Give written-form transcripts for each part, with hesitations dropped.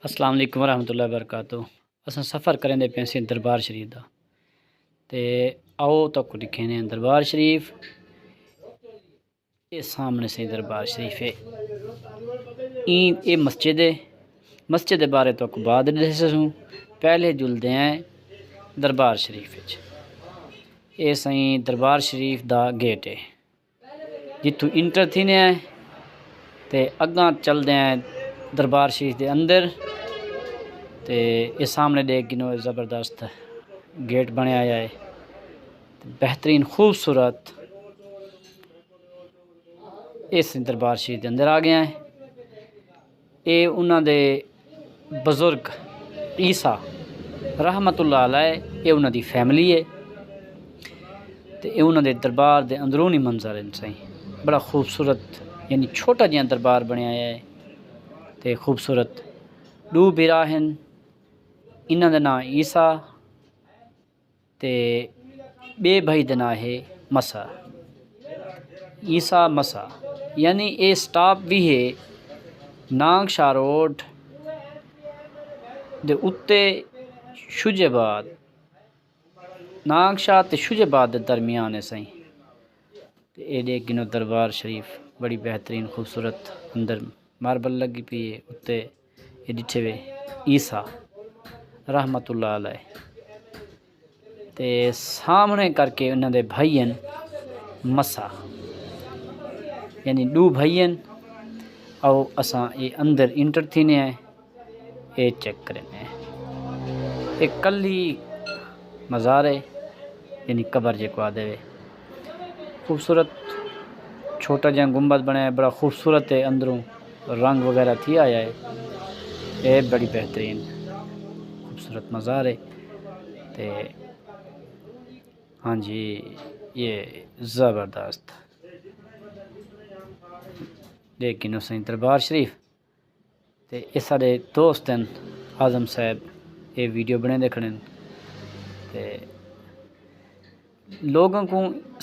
السلام علیکم ورحمۃ اللہ وبرکاتہ۔ اساں سفر کریں دے پیسے دربار شریف دا تے آؤ تک لکھے نے دربار شریف یہ سامنے سے دربار شریف ہے یہ مسجد بارے تو بعد دسوں پہلے جلدے ہیں دربار شریف وچ۔ یہ سائیں دربار شریف دا گیٹ ہے جتوں انٹر تھینے ہیں تے اگاں چلدے ہیں دربار شریف دے اندر تے یہ سامنے دیکھ گنو زبردست گیٹ بنیا آیا ہے بہترین خوبصورت۔ اس دربار شریف دے اندر آ گیا ہے۔ یہ انہاں دے بزرگ عیسیٰ رحمت اللہ علیہ یہ انہاں دی فیملی ہے تے یہ انہاں دے دربار دے اندرونی منظر ہیں سائیں بڑا خوبصورت، یعنی چھوٹا جہاں دربار بنیا آیا ہے تے خوبصورت۔ دو بیرا ہیں انہاں دا نام عیسیٰ تے بے بھائی دا نام ہے مسیح، عیسیٰ مسیح، یعنی اے سٹاپ بھی ہے نانگ شاہ روڈ دے اتے شجاباد، نانگ شاہ تے شجاباد دے درمیان ہے سائیں۔ اے دیکھ گنو دربار شریف بڑی بہترین خوبصورت، اندر ماربل لگی پی ہے اتے یہ ڈٹھے ہوئے عیسیٰ رحمت اللہ علیہ تے سامنے کر کے انہاں دے بھائی ہیں مسیح، یعنی دو بھائی ہیں۔ او اساں یہ اندر انٹر تھینے ہیں یہ چیک کریں ہیں ایک کلی مزار ہے یعنی قبر جے کو آدھے خوبصورت چھوٹا جہاں گنبد بنا ہے بڑا خوبصورت ہے، اندروں رنگ وغیرہ تھی آیا ہے، یہ بڑی بہترین خوبصورت مزار ہے تے ہاں جی یہ زبردست لیکن سائیں دربار شریف تے یہ سارے دوست ہیں اعظم صاحب یہ ویڈیو بنے دیکھنے تے لوگوں کو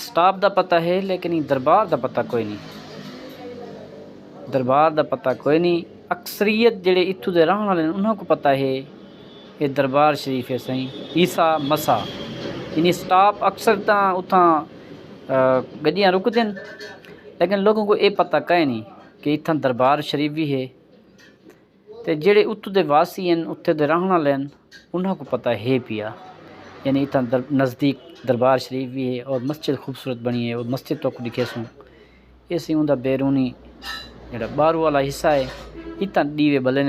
سٹاپ دا پتہ ہے لیکن دربار دا پتہ کوئی نہیں، دربار دا پتہ کوئی نہیں۔ اکثریت جڑے اتھو دے رہن والے انہوں کو پتہ ہے یہ دربار شریف ہے سائیں عیسیٰ مسیح، یعنی سٹاپ اکثر تا اتھاں گڈیاں رک دیں لیکن لوگوں کو یہ پتہ کہیں نہیں کہ اتھاں دربار شریف بھی ہے تے جڑے اتھو دے واسی ہیں اتھے دے رہن والے ہیں انہوں کو پتہ ہے پیا، یعنی اتھاں نزدیک دربار شریف بھی ہے اور مسجد خوبصورت بنی ہے اور مسجد تو لکھے سوں یہ سی اندر بیرونی جڑا باہروں والا حصہ ہے اتنا دیوے بلے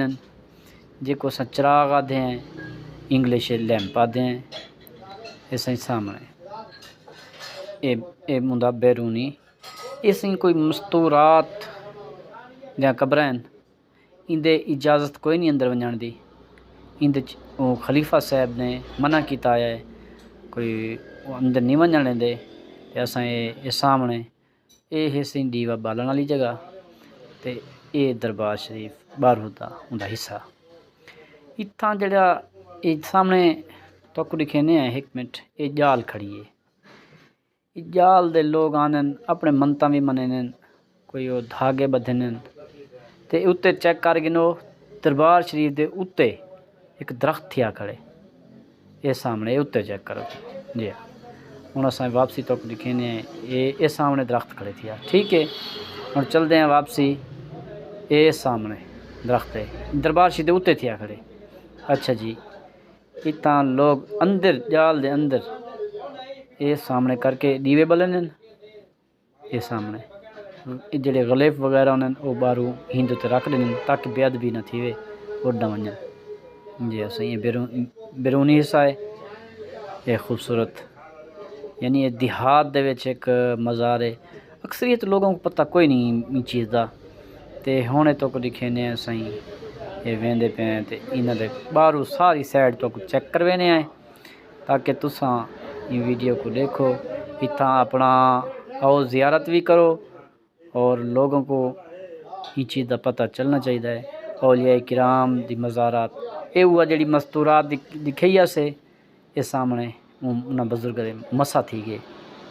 جے کو اساں چراغ آدھے ہیں انگلش لیمپ آدھے ہیں۔ یہ سائیں سامنے اے مندا بیرونی یہ سائیں کوئی مستورات جہاں قبریں اندے اجازت کوئی نہیں اندر ونجان دی، اندے خلیفہ صاحب نے منع کیتا ہے کوئی اندر نہیں ونجان لیندے تے اساں یہ سامنے یہ ہے سائیں دیوا بالن والی جگہ تے یہ دربار شریف باہر دا اندا حصہ۔ اتھاں جڑا یہ سامنے توک دکھینے ہیں ایک منٹ یہ جال کھڑی ہے، یہ جال دے لوگ آنن اپنے منتاں بھی منن کوئی وہ دھاگے بدھن تے اتے چیک کر گنو دربار شریف دے اتے ایک درخت تھیا کھڑے یہ سامنے یہ اتے چیک کرو جی ہوں اساں واپسی توک دکھینے ہیں یہ سامنے درخت کھڑے تھیا ٹھیک ہے۔ ہوں چلتے ہیں واپسی یہ سامنے درخت ہے دربار شریف دے اتے تھیا کھڑے، اچھا جی اتنا لوگ اندر جال دے اندر یہ سامنے کر کے دیوے بلن یہ سامنے یہ جڑے غلیف وغیرہ انہیں وہ باہروں ہندو تے رکھ دیں تاکہ بے ادبی نہ تھیوے اڈا ونجن جی اساں یہ بیرونی حصہ ہے یہ خوبصورت، یعنی یہ دیہات دے وچ ایک مزار ہے اکثریت لوگوں کو پتہ کوئی نہیں چیز دا تے ہونے تو کو دکھینے ہیں سائیں یہ ویندے پے ہیں تے انہاں دے باہروں ساری سائڈ تو کو چیک کروینے ہیں تاکہ تساں یہ ویڈیو کو دیکھو اتھاں اپنا آؤ زیارت بھی کرو اور لوگوں کو یہ چیز دا پتہ چلنا چاہیے ہے۔ اولیاء کرام دی مزارات یہ ہوا جڑی مستورات دکھائیا سے یہ سامنے انہاں بزرگ دے مسیح تھی گئے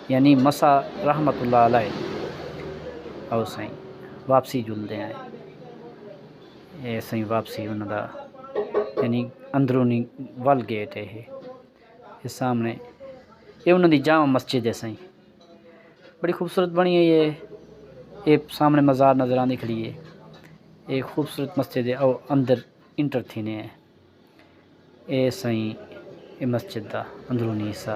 یعنی مسیح رحمت اللہ علیہ او سائیں واپسی جلدے ہیں یہ سائیں واپسی انہاں دا یعنی اندرونی ول گیٹ ہے یہ سامنے یہ انہوں دی جامع مسجد ہے سائیں بڑی خوبصورت بنی ہے یہ سامنے مزار نظر آنے کے لیے ایک خوبصورت مسجد ہے اور اندر انٹر تھینے ہے یہ سائیں یہ مسجد دا اندرونی حصہ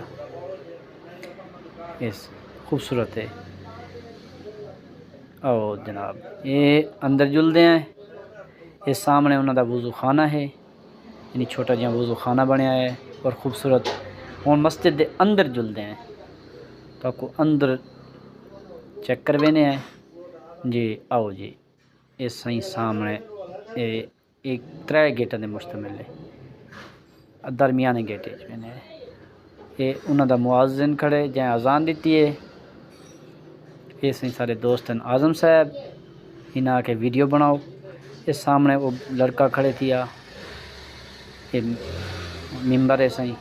اس خوبصورت ہے او جناب یہ اندر جلدے ہیں یہ سامنے انہوں دا وضو خانہ ہے یعنی چھوٹا جہاں وضو خانہ بنیا ہے اور خوبصورت ہون مسجد دے اندر جلدے ہیں تو آپ کو اندر چیک کروینے ہیں جی آؤ جی اس سائیں سامنے ایک 3 گیٹاں دے مشتمل ہے درمیانے گیٹے میں یہ انہوں دا مؤذن کھڑے جہاں اذان دیتی ہے یہ سائیں سارے دوستن اعظم صاحب انہاں آ کے ویڈیو بناؤ یہ سامنے وہ لڑکا کھڑے تھیا یہ ممبر ہے سائیں